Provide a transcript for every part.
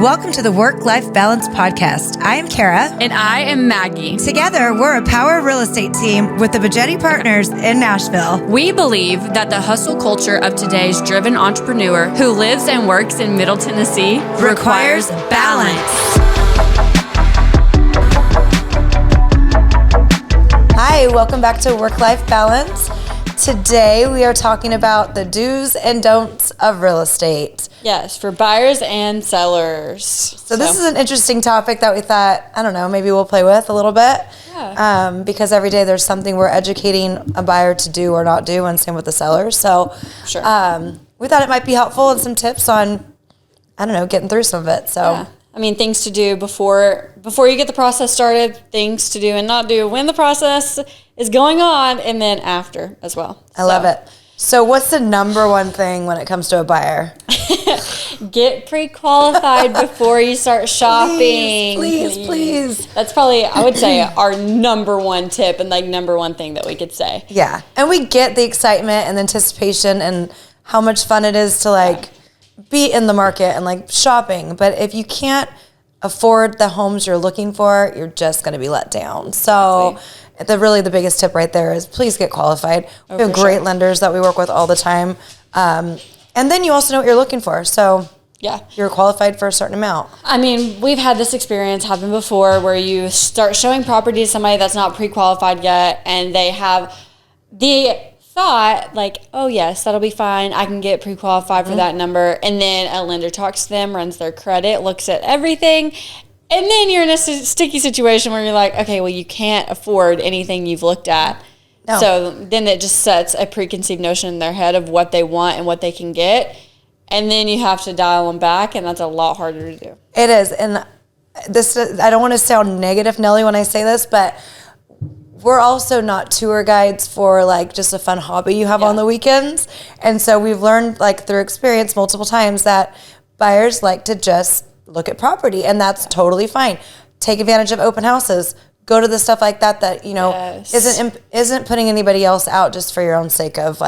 Welcome to the Work-Life Balance Podcast. I am Kara. And I am Maggie. Together, we're a power real estate team with the Bajetti Partners in Nashville. We believe that the hustle culture of today's driven entrepreneur who lives and works in Middle Tennessee requires balance. Hi, welcome back to Work-Life Balance. Today, we are talking about the do's and don'ts of real estate. Yes, for buyers and sellers. So this is an interesting topic that we thought, I don't know, maybe we'll play with a little bit. Yeah. Because every day there's something we're educating a buyer to do or not do, and same with the seller. So Sure. We thought it might be helpful and some tips on, I don't know, getting through some of it. So Yeah. I mean, things to do before you get the process started, things to do and not do when the process is going on, and then after as well. I love it. So what's the number one thing when it comes to a buyer? Get pre-qualified before you start shopping. Please. That's probably, I would say, our number one tip and like number one thing that we could say. Yeah. And we get the excitement and the anticipation and how much fun it is to be in the market and shopping. But if you can't afford the homes you're looking for, you're just going to be let down. So the biggest tip right there is please get qualified. We have great lenders that we work with all the time. And then you also know what you're looking for. So yeah, you're qualified for a certain amount. I mean, we've had this experience happen before where you start showing property to somebody that's not pre-qualified yet, and they have the thought oh yes, that'll be fine, I can get pre-qualified for that number, and then a lender talks to them, runs their credit, looks at everything, and then you're in a sticky situation where you're like, okay, well, you can't afford anything you've looked at. No. So then it just sets a preconceived notion in their head of what they want and what they can get, and then you have to dial them back, and that's a lot harder to do. It is, and I don't want to sound negative, Nelly, when I say this, but we're also not tour guides for just a fun hobby you have on the weekends. And so we've learned through experience multiple times that buyers like to just look at property, and that's totally fine. Take advantage of open houses. Go to the stuff like that isn't putting anybody else out just for your own sake of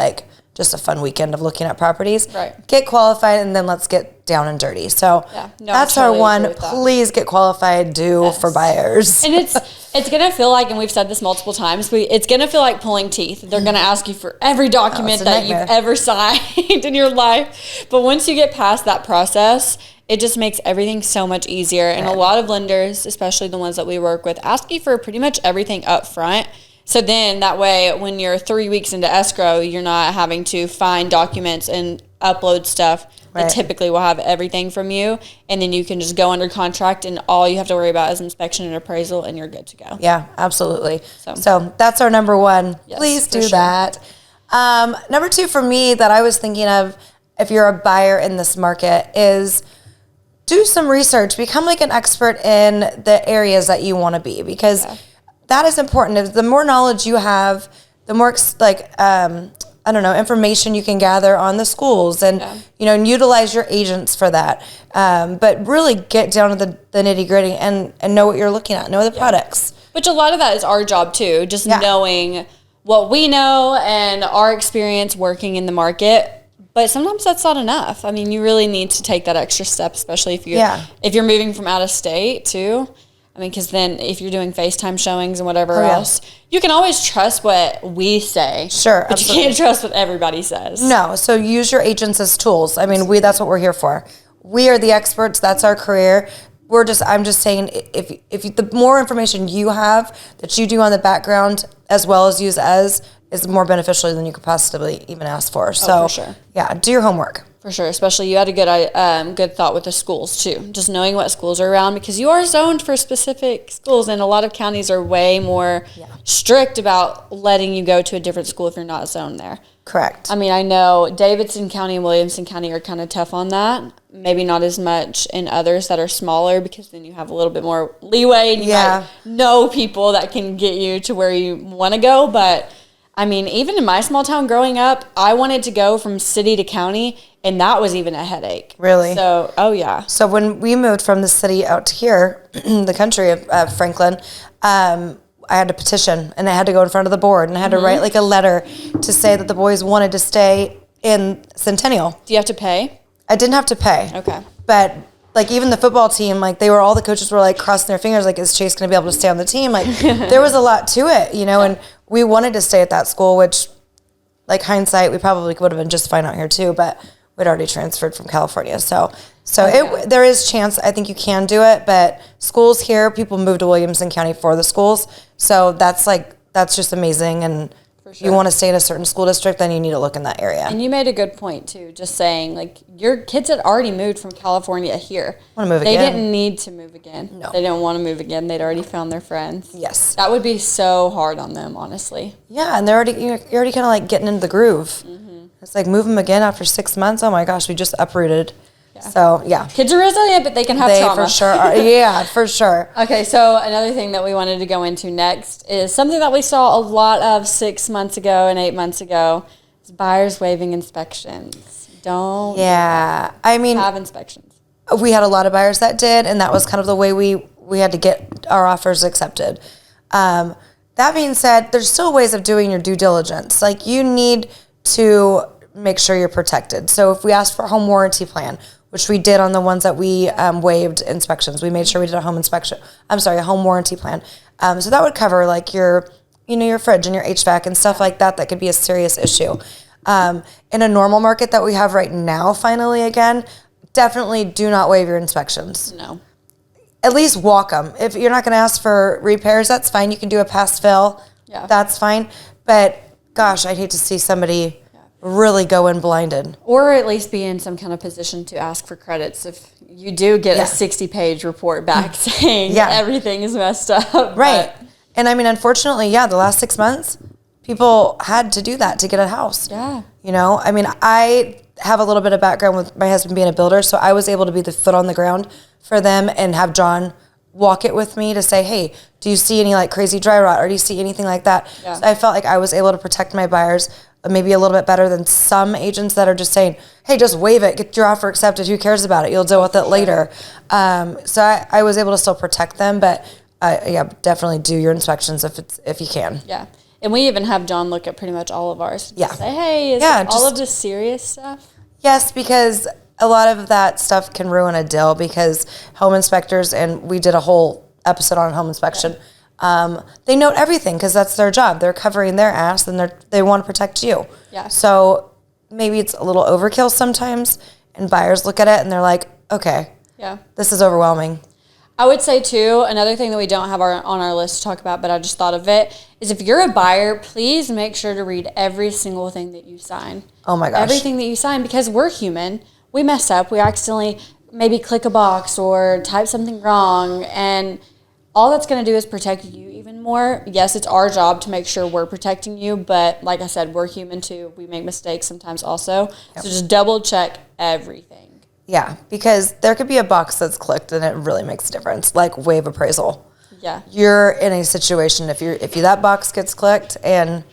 just a fun weekend of looking at properties. Right. Get qualified, and then let's get down and dirty. So that's our one. Please get qualified for buyers. And it's going to feel like, and we've said this multiple times, it's going to feel like pulling teeth. They're going to ask you for every document that you've ever signed in your life. But once you get past that process, it just makes everything so much easier. And a lot of lenders, especially the ones that we work with, ask you for pretty much everything up front. So then that way, when you're 3 weeks into escrow, you're not having to find documents and upload stuff that typically will have everything from you. And then you can just go under contract, and all you have to worry about is inspection and appraisal, and you're good to go. Yeah, absolutely. So that's our number one. Yes, please do that. Number two for me that I was thinking of, if you're a buyer in this market, is do some research. Become an expert in the areas that you want to be, because that is important. The more knowledge you have, the more information you can gather on the schools, and and utilize your agents for that. But really get down to the nitty gritty and know what you're looking at. Know the products. Which a lot of that is our job too, just knowing what we know and our experience working in the market. But sometimes that's not enough. I mean, you really need to take that extra step, especially if you're moving from out of state too. I mean, because then if you're doing FaceTime showings and whatever else, you can always trust what we say. Sure, but absolutely. You can't trust what everybody says. No, so use your agents as tools. I mean, that's what we're here for. We are the experts. That's our career. I'm just saying, if the more information you have that you do on the background as well as use is more beneficial than you could possibly even ask for. So, for sure. Yeah, do your homework. For sure, especially you had a good thought with the schools too. Just knowing what schools are around, because you are zoned for specific schools, and a lot of counties are way more strict about letting you go to a different school if you're not zoned there. Correct. I mean, I know Davidson County and Williamson County are kind of tough on that. Maybe not as much in others that are smaller, because then you have a little bit more leeway and you might know people that can get you to where you want to go. But I mean, even in my small town growing up, I wanted to go from city to county, and that was even a headache. Really? So, So when we moved from the city out to here, the country of Franklin, I had to petition, and I had to go in front of the board, and I had to write a letter to say that the boys wanted to stay in Centennial. Do you have to pay? I didn't have to pay. Okay. But like even the football team, like all the coaches were like crossing their fingers, like, is Chase going to be able to stay on the team? Like there was a lot to it, and we wanted to stay at that school, which like hindsight, we probably would have been just fine out here too, but we'd already transferred from California. So there is chance, I think you can do it, but schools here, people move to Williamson County for the schools. So that's just amazing. And you want to stay in a certain school district, then you need to look in that area. And you made a good point too, just saying like your kids had already moved from California here. They didn't need to move again. No. They didn't want to move again. They'd already found their friends. Yes. That would be so hard on them, honestly. Yeah, and you're already kind of like getting into the groove. Mm-hmm. It's like move them again after 6 months. Oh my gosh, we just uprooted. Yeah. So yeah. Kids are resilient, but they can have trauma. For sure are. Yeah, for sure. Okay, so another thing that we wanted to go into next is something that we saw a lot of 6 months ago and 8 months ago is buyers waiving inspections. I mean, have inspections. We had a lot of buyers that did, and that was kind of the way we had to get our offers accepted. That being said, there's still ways of doing your due diligence. Like you need to make sure you're protected. So if we asked for a home warranty plan, which we did on the ones that we waived inspections, we made sure we did a home warranty plan. So that would cover like your fridge and your HVAC and stuff like that could be a serious issue. In a normal market that we have right now, finally again, definitely do not waive your inspections. No. At least walk them. If you're not going to ask for repairs, that's fine. You can do a pass fail. Yeah. That's fine. But gosh, I'd hate to see somebody really go in blinded. Or at least be in some kind of position to ask for credits if you do get a 60-page report back saying everything is messed up. Right. And I mean, unfortunately, the last 6 months, people had to do that to get a house. Yeah. I mean, I have a little bit of background with my husband being a builder, so I was able to be the foot on the ground for them and have John walk it with me to say, hey, do you see any like crazy dry rot or do you see anything like that? Yeah. So I felt like I was able to protect my buyers maybe a little bit better than some agents that are just saying, hey, just waive it, get your offer accepted, who cares about it, you'll deal with it later. So I was able to still protect them, but definitely do your inspections if you can. Yeah. And we even have John look at pretty much all of ours. Yeah. Say, hey, is all of this serious stuff? Yes, because a lot of that stuff can ruin a deal because home inspectors, and we did a whole episode on home inspection, they note everything because that's their job. They're covering their ass and they want to protect you. Yeah. So maybe it's a little overkill sometimes, and buyers look at it and they're like, okay, this is overwhelming. I would say, too, another thing that we don't have on our list to talk about, but I just thought of it, is if you're a buyer, please make sure to read every single thing that you sign. Oh, my gosh. Everything that you sign, because we're human. We mess up. We accidentally maybe click a box or type something wrong, and all that's going to do is protect you even more. Yes, it's our job to make sure we're protecting you, but like I said, we're human, too. We make mistakes sometimes also. Yep. So just double-check everything. Yeah, because there could be a box that's clicked and it really makes a difference, like waive appraisal. Yeah. You're in a situation, if that box gets clicked and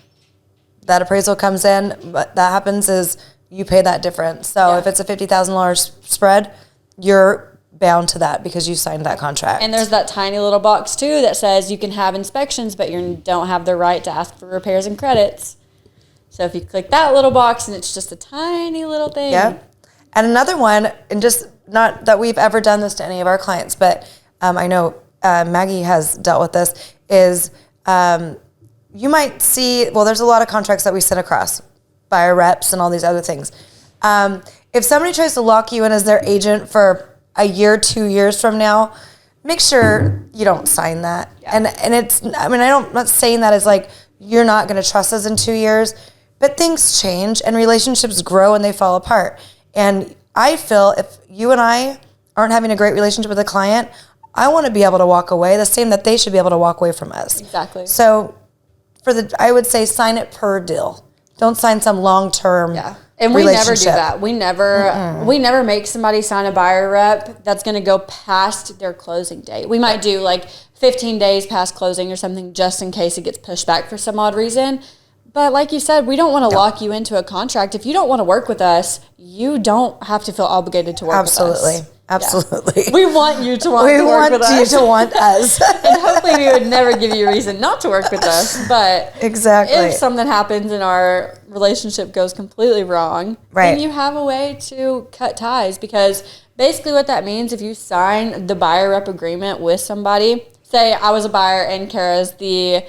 that appraisal comes in, what that happens is you pay that difference. So if it's a $50,000 spread, you're bound to that because you signed that contract. And there's that tiny little box, too, that says you can have inspections, but you don't have the right to ask for repairs and credits. So if you click that little box and it's just a tiny little thing. Yeah. And another one, and just not that we've ever done this to any of our clients, but I know Maggie has dealt with this, is you might see, there's a lot of contracts that we send across, buyer reps and all these other things. If somebody tries to lock you in as their agent for a year, 2 years from now, make sure you don't sign that. Yeah. And it's, I'm not saying that as like, you're not going to trust us in 2 years, but things change and relationships grow and they fall apart. And I feel if you and I aren't having a great relationship with a client, I want to be able to walk away the same that they should be able to walk away from us. Exactly. So I would say sign it per deal. Don't sign some long-term and we never do that. We never make somebody sign a buyer rep that's going to go past their closing date. We might do like 15 days past closing or something just in case it gets pushed back for some odd reason. But like you said, we don't want to lock you into a contract. If you don't want to work with us, you don't have to feel obligated to work with us. Absolutely. Yeah. We want you to want to work with us. We want you to want us. And hopefully we would never give you a reason not to work with us. But exactly. If something happens and our relationship goes completely wrong, then you have a way to cut ties. Because basically what that means, if you sign the buyer rep agreement with somebody, say I was a buyer and Kara's the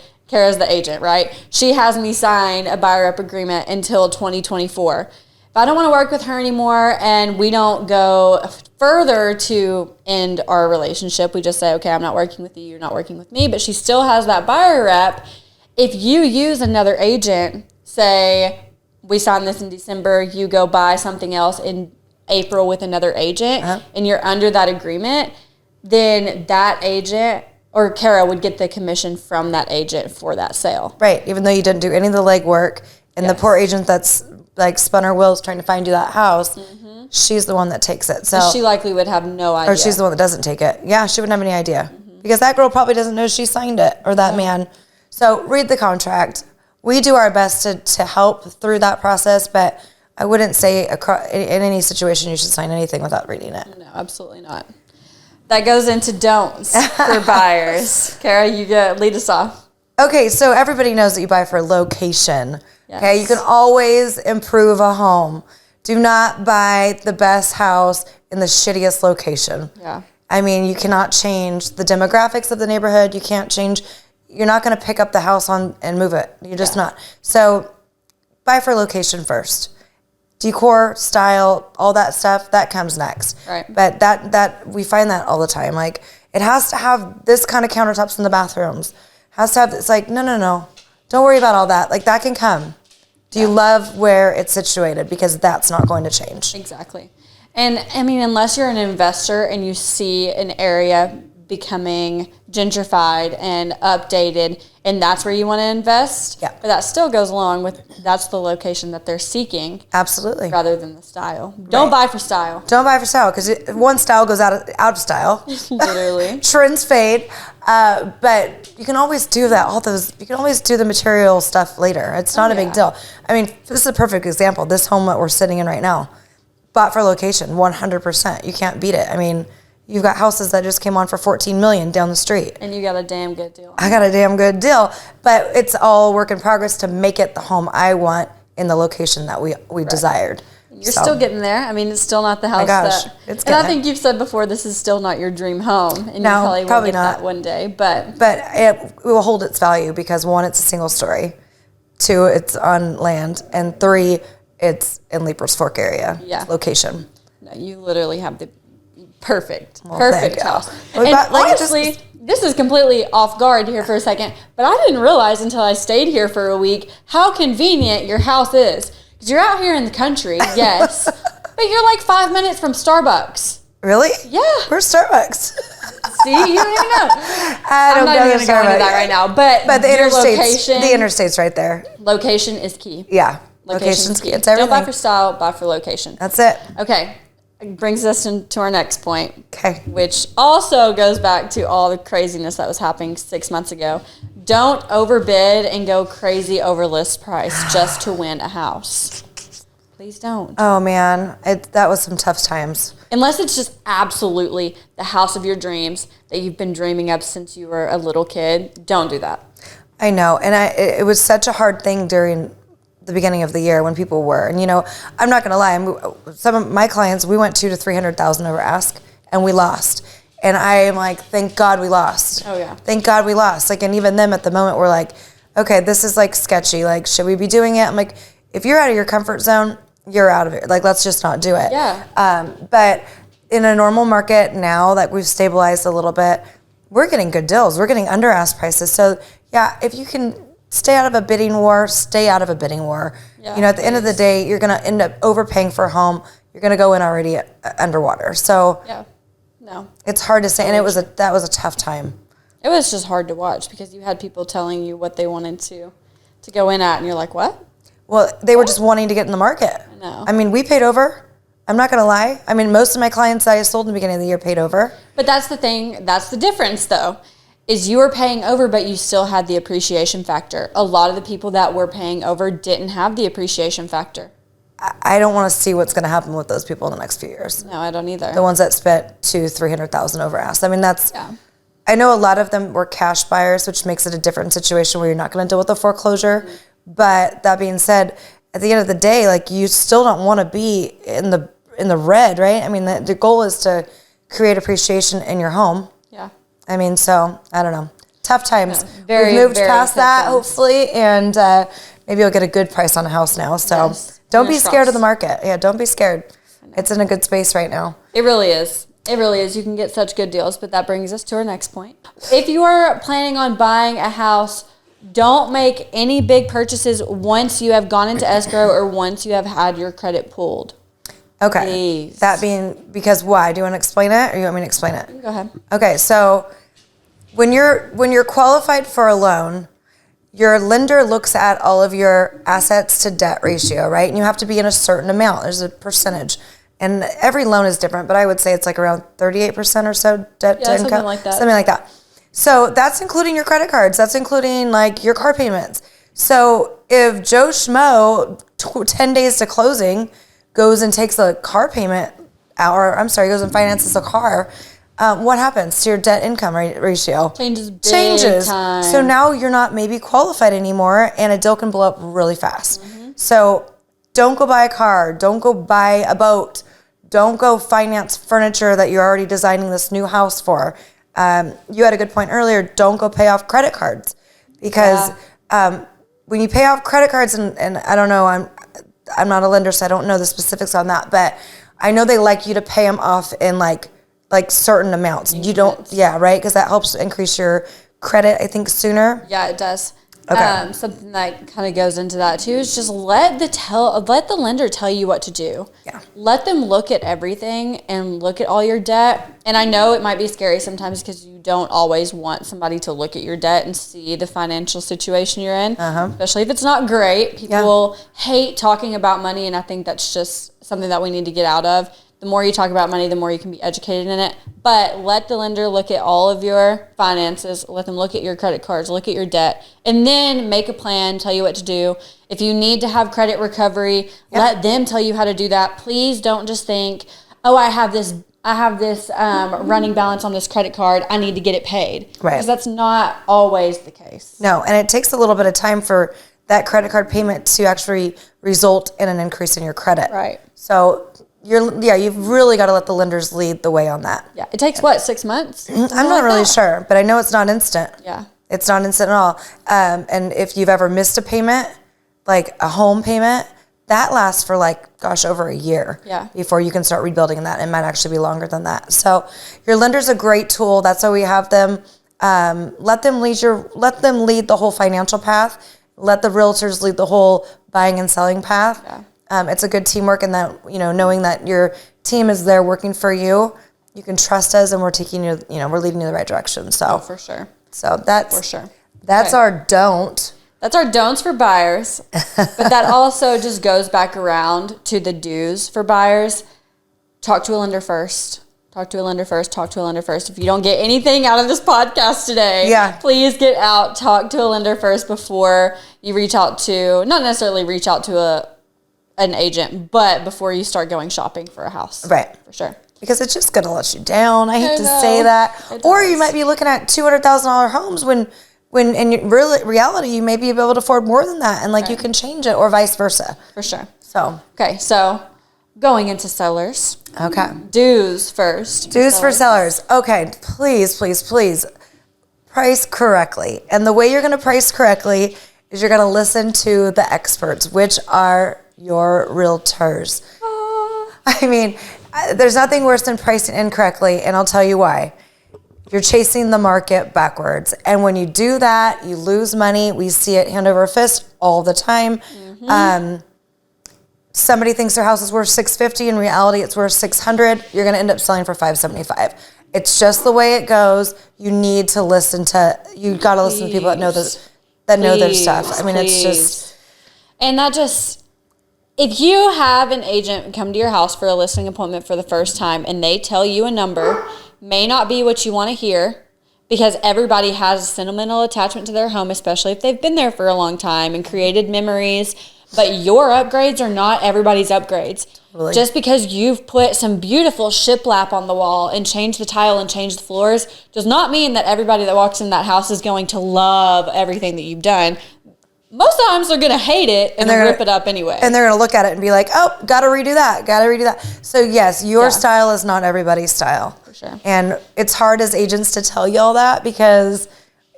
agent, right? She has me sign a buyer rep agreement until 2024. If I don't want to work with her anymore and we don't go further to end our relationship, we just say, okay, I'm not working with you, you're not working with me, but she still has that buyer rep. If you use another agent, say we signed this in December, you go buy something else in April with another agent, and you're under that agreement, then that agent or Kara would get the commission from that agent for that sale. Right, even though you didn't do any of the legwork, and the poor agent that's like spun her wheels trying to find you that house, she's the one that takes it. So she likely would have no idea. Or she's the one that doesn't take it. Yeah, she wouldn't have any idea. Because that girl probably doesn't know she signed it, or that man. So read the contract. We do our best to help through that process, but I wouldn't say in any situation you should sign anything without reading it. No, absolutely not. That goes into don'ts for buyers. Kara, you lead us off. Okay, so everybody knows that you buy for location. Yes. Okay, you can always improve a home. Do not buy the best house in the shittiest location. Yeah. I mean, you cannot change the demographics of the neighborhood. You're not going to pick up the house and move it. You're just not. So buy for location first. Decor, style, all that stuff, that comes next. Right. But that we find that all the time. Like, it has to have this kind of countertops in the bathrooms. Has to have, it's like, no. Don't worry about all that. Like, that can come. Do you love where it's situated? Because that's not going to change. Exactly. And, I mean, unless you're an investor and you see an area becoming gentrified and updated, and that's where you want to invest. Yeah. But that still goes along with, that's the location that they're seeking. Absolutely. Rather than the style. Don't buy for style. Don't buy for style, because one style goes out of style. Literally. Trends fade. But you can always do that. You can always do the material stuff later. It's not a big deal. I mean, this is a perfect example. This home that we're sitting in right now, bought for location, 100%. You can't beat it. I mean, you've got houses that just came on for $14 million down the street. And you got a damn good deal. I got a damn good deal. But it's all work in progress to make it the home I want in the location that we desired. You're still getting there. I mean, it's still not the house. My gosh, and I think you've said before, this is still not your dream home. And no, you probably will get that one day. But it will hold its value because 1, it's a single story. 2, it's on land. And 3, it's in Leaper's Fork area location. No, you literally have the perfect house. Well, and honestly, this is completely off guard here for a second, but I didn't realize until I stayed here for a week how convenient your house is. Because you're out here in the country, yes, but you're like 5 minutes from Starbucks. Really? Yeah. Where's Starbucks? See, you don't even know. I'm not even going to go into that right now. But the interstate's right there. Location is key. Yeah. Location's key. It's everything. Don't buy for style, buy for location. That's it. Okay. It brings us into our next point. Okay. Which also goes back to all the craziness that was happening 6 months ago. Don't overbid and go crazy over list price just to win a house. Please don't. Oh, man. That was some tough times. Unless it's just absolutely the house of your dreams that you've been dreaming of since you were a little kid. Don't do that. I know. And it was such a hard thing during the beginning of the year when people were. And, I'm not going to lie. Some of my clients, we went $200,000 to $300,000 over ask, and we lost. And I am like, thank God we lost. Oh, yeah. Thank God we lost. Like, and even them at the moment were like, okay, this is like sketchy. Like, should we be doing it? I'm like, if you're out of your comfort zone, you're out of it. Like, let's just not do it. Yeah. But in a normal market now that we've stabilized a little bit, we're getting good deals. We're getting under ask prices. So, yeah, if you can stay out of a bidding war, stay out of a bidding war. Yeah, at the end of the day, you're going to end up overpaying for a home. You're going to go in already underwater. So, yeah. No. It's hard to say, and that was a tough time. It was just hard to watch because you had people telling you what they wanted to go in at, and you're like, what? Well, they were just wanting to get in the market. I know. I mean, we paid over. I'm not going to lie. I mean, most of my clients that I sold in the beginning of the year paid over. But that's the thing. That's the difference, though. is you were paying over, but you still had the appreciation factor. A lot of the people that were paying over didn't have the appreciation factor. I don't want to see what's going to happen with those people in the next few years. No, I don't either. The ones that spent $200,000-$300,000 over ask. I mean, that's. Yeah. I know a lot of them were cash buyers, which makes it a different situation where you're not going to deal with a foreclosure. Mm-hmm. But that being said, at the end of the day, like, you still don't want to be in the red, right? I mean, the goal is to create appreciation in your home. Yeah. I mean, so I don't know. Tough times. No, We've moved past that, hopefully, and maybe you'll get a good price on a house now. So don't be scared of the market. Yeah, don't be scared. It's in a good space right now. It really is. It really is. You can get such good deals, but that brings us to our next point. If you are planning on buying a house, don't make any big purchases once you have gone into escrow or once you have had your credit pulled. Okay. Please. That being, because why? Do you want to explain it, or you want me to explain it? Go ahead. Okay, so when you're qualified for a loan, your lender looks at all of your assets to debt ratio, right? And you have to be in a certain amount. There's a percentage. And every loan is different, but I would say it's like around 38% or so debt to income. Something like that. Something like that. So that's including your credit cards. That's including like your car payments. So if Joe Schmo, 10 days to closing, goes and takes a car payment out, or goes and finances a car, what happens to your debt income ratio? Changes. Time. So now you're not maybe qualified anymore, and a deal can blow up really fast. Mm-hmm. So don't go buy a car. Don't go buy a boat. Don't go finance furniture that you're already designing this new house for. You had a good point earlier. Don't go pay off credit cards, because when you pay off credit cards, and I don't know, I'm not a lender, so I don't know the specifics on that, but I know they like you to pay them off in like certain amounts. You don't, right? Because that helps increase your credit, I think, sooner. Yeah, it does. Okay. Something that kind of goes into that too is just let the lender tell you what to do. Yeah. Let them look at everything and look at all your debt. And I know it might be scary sometimes because you don't always want somebody to look at your debt and see the financial situation you're in, especially if it's not great. People hate talking about money, and I think that's just something that we need to get out of. The more you talk about money, the more you can be educated in it. But let the lender look at all of your finances. Let them look at your credit cards, look at your debt, and then make a plan, tell you what to do. If you need to have credit recovery, let them tell you how to do that. Please don't just think, oh, I have this running balance on this credit card. I need to get it paid. Right. Because that's not always the case. No, and it takes a little bit of time for that credit card payment to actually result in an increase in your credit. Right. So you've really got to let the lenders lead the way on that. Yeah. It takes, what, 6 months? I'm not really sure, but I know it's not instant. Yeah. It's not instant at all. And if you've ever missed a payment, like a home payment, that lasts for over a year before you can start rebuilding that. It might actually be longer than that. So your lender's a great tool. That's why we have them. Let them lead the whole financial path. Let the realtors lead the whole buying and selling path. Yeah. It's a good teamwork, and that, knowing that your team is there working for you, you can trust us, and we're taking you, we're leading you in the right direction. So for sure. So that's for sure. That's our don't. That's our don'ts for buyers. But that also just goes back around to the do's for buyers. Talk to a lender first. Talk to a lender first. Talk to a lender first. If you don't get anything out of this podcast today, please get out. Talk to a lender first before you reach out to, not necessarily reach out to an agent, but before you start going shopping for a house. Right. For sure. Because it's just going to let you down. I hate to say that. Or you might be looking at $200,000 homes when in reality you may be able to afford more than that, and you can change it, or vice versa. For sure. So. Okay, so going into sellers. Okay. Dues first. Dues for sellers. Okay, please, please, please price correctly. And the way you're going to price correctly is you're going to listen to the experts, which are your realtors. I mean, there's nothing worse than pricing incorrectly, and I'll tell you why. You're chasing the market backwards. And when you do that, you lose money. We see it hand over fist all the time. Mm-hmm. Somebody thinks their house is worth $650. In reality, it's worth $600. You're going to end up selling for $575. It's just the way it goes. You need to listen to, you got to listen to people that know this, that know their stuff. I mean, it's just. And that just, if you have an agent come to your house for a listing appointment for the first time and they tell you a number, may not be what you want to hear, because everybody has a sentimental attachment to their home, especially if they've been there for a long time and created memories. But your upgrades are not everybody's upgrades. Really? Just because you've put some beautiful shiplap on the wall and changed the tile and changed the floors does not mean that everybody that walks in that house is going to love everything that you've done. Most times they're going to hate it and rip it up anyway. And they're going to look at it and be like, oh, got to redo that. So yes, your style is not everybody's style. For sure. And it's hard as agents to tell you all that because,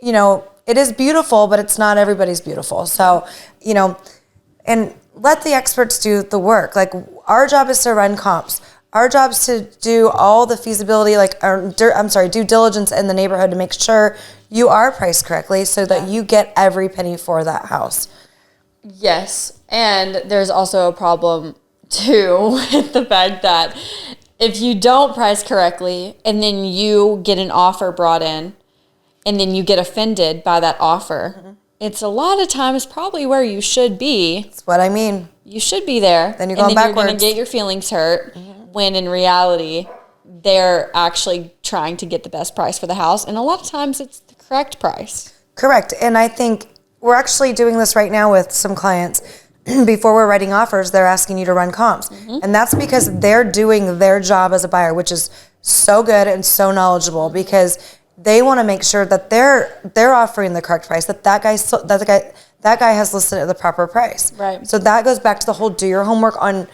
you know, it is beautiful, but it's not everybody's beautiful. So, you know, and let the experts do the work. Like, our job is to run comps. Our job is to do all the feasibility, due diligence in the neighborhood to make sure you are priced correctly so that you get every penny for that house. Yes. And there's also a problem, too, with the fact that if you don't price correctly and then you get an offer brought in and then you get offended by that offer, it's a lot of times probably where you should be. That's what I mean. You should be there. Then you're going backwards. You're going to get your feelings hurt when in reality they're actually trying to get the best price for the house. And a lot of times it's the correct price. Correct. And I think we're actually doing this right now with some clients. Before we're writing offers, they're asking you to run comps. And that's because they're doing their job as a buyer, which is so good and so knowledgeable, because they want to make sure that they're offering the correct price, that guy has listed at the proper price. Right. So that goes back to the whole do your homework on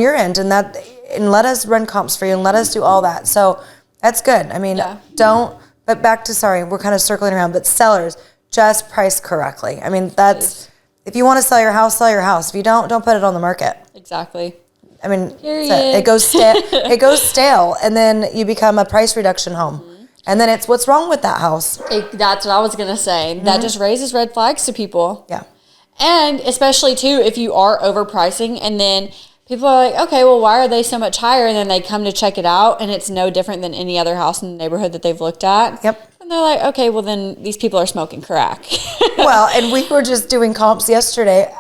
your end, and let us run comps for you and let us do all that. So that's good. I mean, but back to, we're kind of circling around, but sellers, just price correctly. I mean, if you want to sell your house, sell your house. If you don't put it on the market. Exactly. I mean, it goes stale, and then you become a price reduction home. And then it's, what's wrong with that house? That's what I was going to say. That just raises red flags to people. Yeah. And especially, too, if you are overpricing and then people are like, okay, well, why are they so much higher? And then they come to check it out and it's no different than any other house in the neighborhood that they've looked at. Yep. And they're like, okay, well, then these people are smoking crack. Well, and we were just doing comps yesterday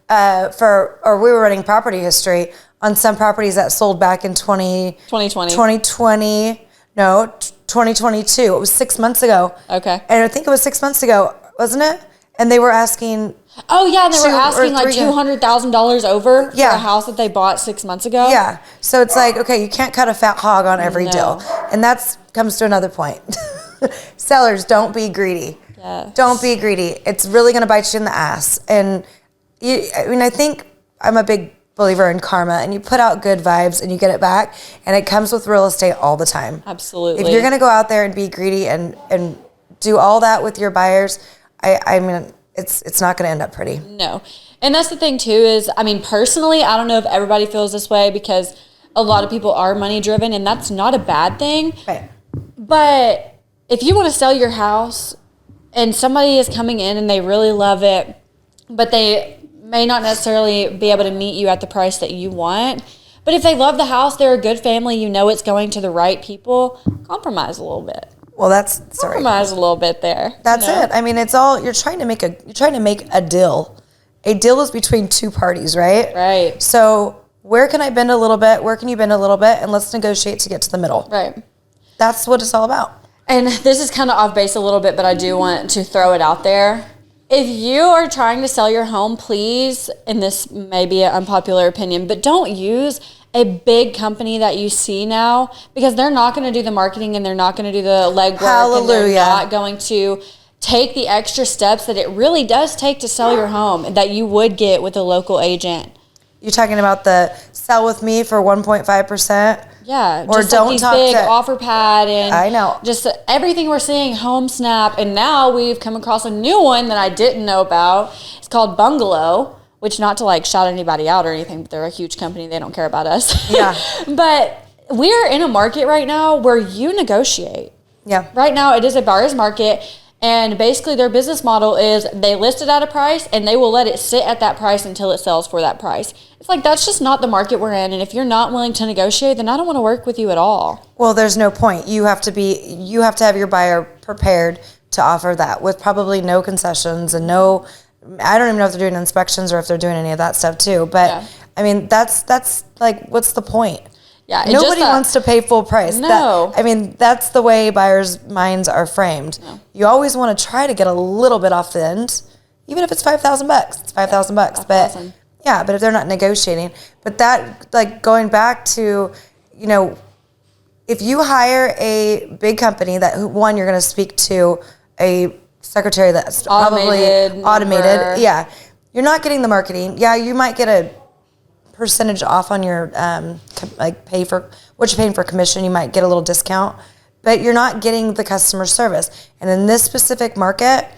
we were running property history on some properties that sold back in 2022. It was 6 months ago. Okay. And I think it was 6 months ago, wasn't it? And they were asking. Oh, yeah. They were asking like $200,000 over for a house that they bought 6 months ago. Yeah. So it's like, okay, you can't cut a fat hog on every deal. And that comes to another point. Sellers, don't be greedy. Yes. Don't be greedy. It's really going to bite you in the ass. And I think I'm a big believer in karma, and you put out good vibes and you get it back, and it comes with real estate all the time. Absolutely. If you're going to go out there and be greedy and do all that with your buyers, I mean, it's not going to end up pretty. No. And that's the thing too is, I mean, personally, I don't know if everybody feels this way because a lot of people are money driven, and that's not a bad thing. Right. But if you want to sell your house and somebody is coming in and they really love it, but they may not necessarily be able to meet you at the price that you want. But if they love the house, they're a good family, you know it's going to the right people, compromise a little bit. Well, compromise a little bit there. That's it. I mean, it's all, you're trying to make a deal. A deal is between two parties, right? Right. So where can I bend a little bit? Where can you bend a little bit? And let's negotiate to get to the middle. Right. That's what it's all about. And this is kind of off base a little bit, but I do want to throw it out there. If you are trying to sell your home, please, and this may be an unpopular opinion, but don't use a big company that you see now, because they're not going to do the marketing and they're not going to do the legwork. Hallelujah. And they're not going to take the extra steps that it really does take to sell your home and that you would get with a local agent. You're talking about the sell with me for 1.5%? Yeah, or just don't like these talk big to OfferPad and I know. Just everything we're seeing, HomeSnap, and now we've come across a new one that I didn't know about. It's called Bungalow, which, not to like shout anybody out or anything, but they're a huge company. They don't care about us. Yeah. But we're in a market right now where you negotiate. Yeah. Right now it is a buyer's market. And basically their business model is they list it at a price and they will let it sit at that price until it sells for that price. It's like, that's just not the market we're in. And if you're not willing to negotiate, then I don't want to work with you at all. Well, there's no point. You have to have your buyer prepared to offer that with probably no concessions and no, I don't even know if they're doing inspections or if they're doing any of that stuff too. But I mean, that's like, what's the point? Yeah, nobody wants to pay full price. No. That's the way buyers' minds are framed. No. You always want to try to get a little bit off the end, even if it's $5,000. It's $5,000. But yeah, but if they're not negotiating, but that, like, going back to, you know, if you hire a big company that, one, you're going to speak to a secretary that's probably automated. Yeah, you're not getting the marketing. Yeah, you might get a percentage off on your pay for what you're paying for commission. You might get a little discount, but you're not getting the customer service. And in this specific market,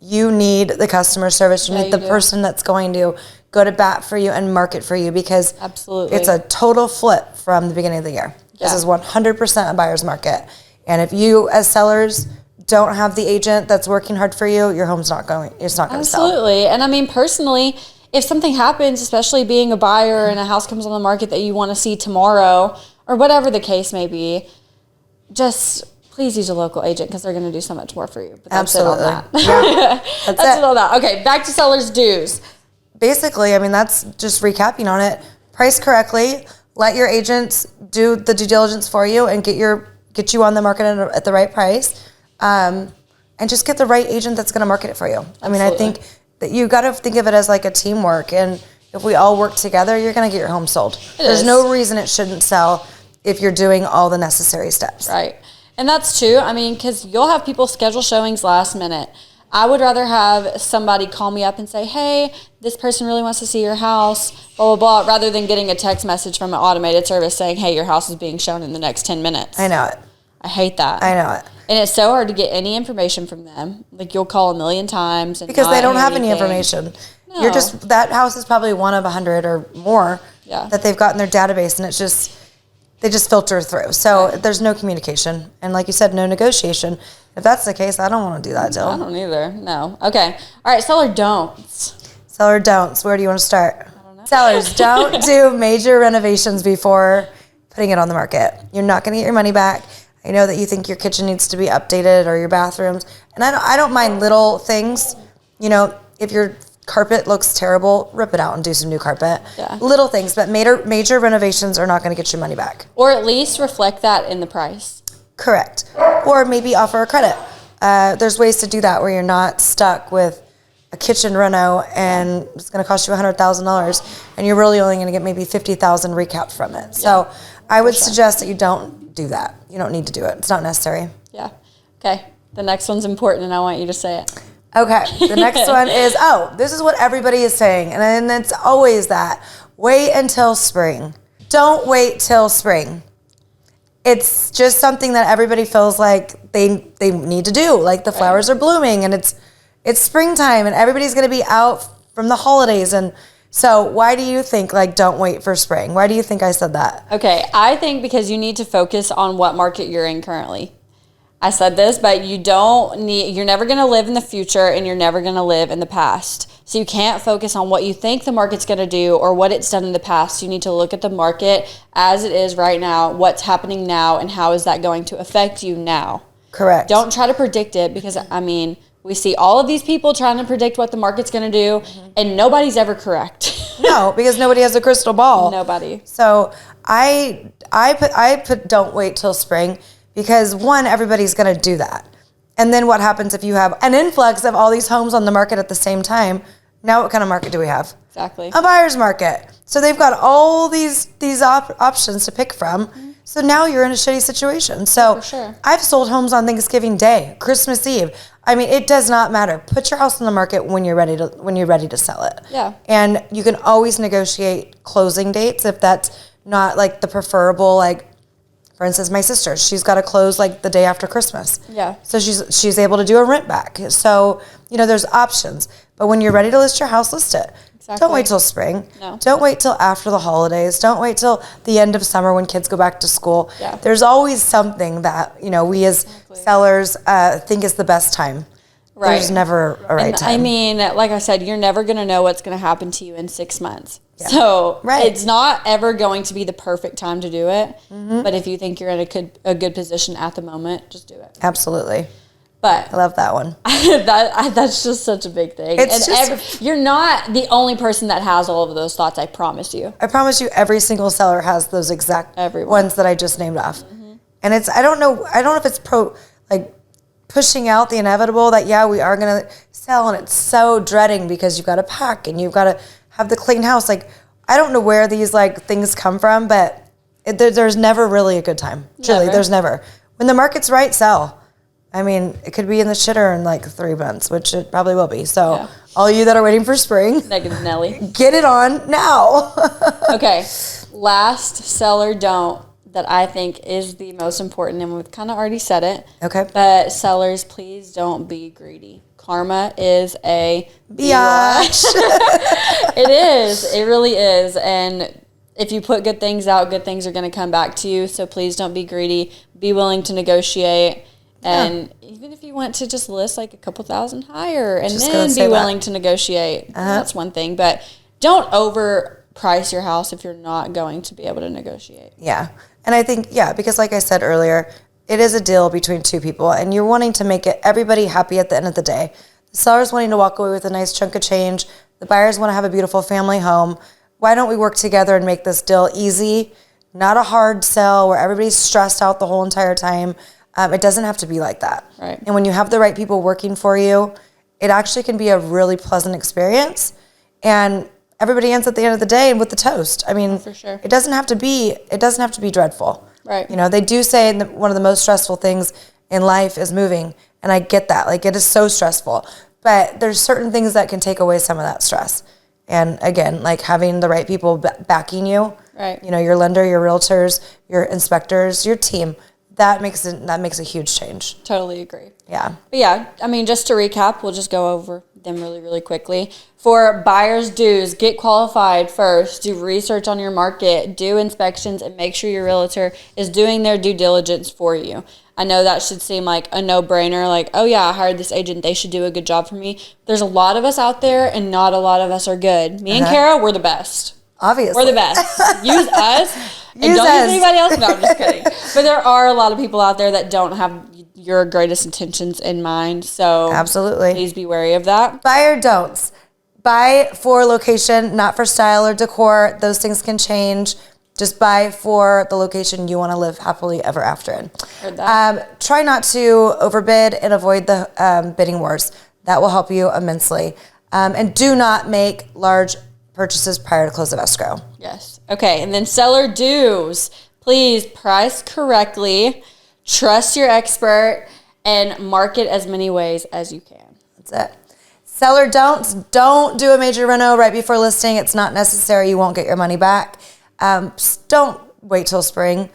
you need the customer service. You need the person that's going to go to bat for you and market for you, because it's a total flip from the beginning of the year. This is 100% a buyer's market. And if you as sellers don't have the agent that's working hard for you, your home's not going to sell. Absolutely. And I mean, personally, if something happens, especially being a buyer and a house comes on the market that you want to see tomorrow, or whatever the case may be, just please use a local agent, because they're going to do so much more for you. But that's it on that. Yeah. That's it on that. Okay, back to seller's dues. Basically, I mean, that's just recapping on it. Price correctly. Let your agents do the due diligence for you and get you on the market at the right price. And just get the right agent that's going to market it for you. I mean, I think that you got to think of it as like a teamwork, and if we all work together, you're going to get your home sold. There's no reason it shouldn't sell if you're doing all the necessary steps. Right. And that's true. I mean, because you'll have people schedule showings last minute. I would rather have somebody call me up and say, hey, this person really wants to see your house, blah, blah, blah, rather than getting a text message from an automated service saying, hey, your house is being shown in the next 10 minutes. I know it. I hate that. I know it. And it's so hard to get any information from them. Like, you'll call a million times. And because they don't have any information. No. You're just, that house is probably one of 100 or more that they've got in their database, and it's just, they just filter through. So there's no communication. And like you said, no negotiation. If that's the case, I don't want to do that, Jill. I don't either. No. Okay. All right. Seller don'ts. Seller don'ts. Where do you want to start? I don't know. Sellers, don't do major renovations before putting it on the market. You're not going to get your money back. I know that you think your kitchen needs to be updated or your bathrooms. And I don't mind little things. You know, if your carpet looks terrible, rip it out and do some new carpet. Yeah. Little things, but major renovations are not going to get your money back. Or at least reflect that in the price. Correct. Or maybe offer a credit. There's ways to do that where you're not stuck with a kitchen reno and it's going to cost you $100,000 and you're really only going to get maybe $50,000 recapped from it. So I would suggest that you don't do that. You don't need to do it. It's not necessary. Yeah. Okay. The next one's important and I want you to say it. Okay. The next one is, this is what everybody is saying. And then it's always that. Wait until spring. Don't wait till spring. It's just something that everybody feels like they need to do. Like the flowers are blooming and it's springtime and everybody's going to be out from the holidays. And so why do you think, like, don't wait for spring? Why do you think I said that? Okay. I think because you need to focus on what market you're in currently. I said this, but you're never going to live in the future and you're never going to live in the past. So you can't focus on what you think the market's going to do or what it's done in the past. You need to look at the market as it is right now, what's happening now, and how is that going to affect you now. Correct. Don't try to predict it because, I mean, we see all of these people trying to predict what the market's going to do, and nobody's ever correct. No, because nobody has a crystal ball. Nobody. So I put don't wait till spring. Because one, everybody's going to do that. And then what happens if you have an influx of all these homes on the market at the same time? Now what kind of market do we have? Exactly. A buyer's market. So they've got all these options to pick from. Mm-hmm. So now you're in a shitty situation. So for sure. I've sold homes on Thanksgiving Day, Christmas Eve. I mean, it does not matter. Put your house on the market when you're ready to sell it. Yeah. And you can always negotiate closing dates if that's not like the preferable, like, for instance, my sister, she's got to close like the day after Christmas. Yeah. So she's able to do a rent back. So, there's options. But when you're ready to list your house, list it. Exactly. Don't wait till spring. No. Don't wait till after the holidays. Don't wait till the end of summer when kids go back to school. Yeah. There's always something that, we as sellers think is the best time. Right. There's never a right time. I mean, like I said, you're never going to know what's going to happen to you in 6 months. Yeah. So it's not ever going to be the perfect time to do it. Mm-hmm. But if you think you're in a good position at the moment, just do it. Absolutely. But I love that one. That's just such a big thing. You're not the only person that has all of those thoughts, I promise you. I promise you every single seller has those exact ones that I just named off. Mm-hmm. And I don't know if it's pushing out the inevitable that, we are going to sell, and it's so dreading because you've got to pack and you've got to have the clean house. Like, I don't know where these things come from, but there's never really a good time. Truly, there's never. When the market's right, sell. I mean, it could be in the shitter in 3 months, which it probably will be. So all you that are waiting for spring, negative Nelly, get it on now. Okay, last seller don't that I think is the most important, and we've kind of already said it. Okay. But sellers, please don't be greedy. Karma is a biatch. It is. It really is. And if you put good things out, good things are going to come back to you. So please don't be greedy. Be willing to negotiate. And even if you want to just list a couple thousand higher and then be willing to negotiate, that's one thing. But don't overprice your house if you're not going to be able to negotiate. Yeah. And I think, because like I said earlier, it is a deal between two people, and you're wanting to make everybody happy at the end of the day. The seller's wanting to walk away with a nice chunk of change. The buyers want to have a beautiful family home. Why don't we work together and make this deal easy, not a hard sell where everybody's stressed out the whole entire time. It doesn't have to be like that. Right. And when you have the right people working for you, it actually can be a really pleasant experience. And everybody ends at the end of the day with the toast. I mean, for sure. It doesn't have to be dreadful. Right. They do say one of the most stressful things in life is moving. And I get that. It is so stressful. But there's certain things that can take away some of that stress. And again, having the right people backing you. Right. Your lender, your realtors, your inspectors, your team. That makes a huge change. Totally agree. Yeah. But just to recap, we'll just go over them really, really quickly. For buyer's dues, get qualified first. Do research on your market. Do inspections, and make sure your realtor is doing their due diligence for you. I know that should seem like a no-brainer, I hired this agent, they should do a good job for me. There's a lot of us out there, and not a lot of us are good. Me and Kara, we're the best. Obviously. We're the best. Use us. And don't use anybody else. No, I'm just kidding. But there are a lot of people out there that don't have your greatest intentions in mind. So absolutely, please be wary of that. Buy or don'ts. Buy for location, not for style or decor. Those things can change. Just buy for the location you want to live happily ever after in. Heard that. Try not to overbid and avoid the bidding wars. That will help you immensely. And do not make large purchases prior to close of escrow. Yes. Okay. And then seller dues. Please price correctly, trust your expert, and market as many ways as you can. That's it. Seller don'ts. Don't do a major reno right before listing. It's not necessary. You won't get your money back. Don't wait till spring.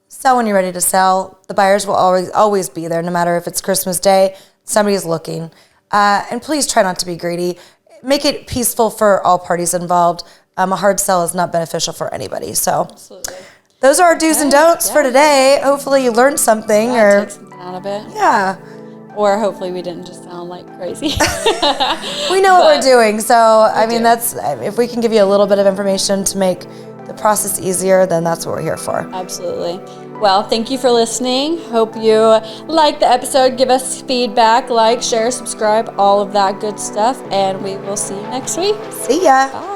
Sell when you're ready to sell. The buyers will always be there, no matter if it's Christmas Day. Somebody's looking. And please try not to be greedy. Make it peaceful for all parties involved. A hard sell is not beneficial for anybody. So absolutely. Those are our do's and don'ts for today. Hopefully you learned something. Take something out of it. Yeah. Or hopefully we didn't just sound like crazy. We know what we're doing. So, I mean, if we can give you a little bit of information to make the process easier, then that's what we're here for. Absolutely. Well, thank you for listening. Hope you liked the episode. Give us feedback, share, subscribe, all of that good stuff. And we will see you next week. See ya. Bye.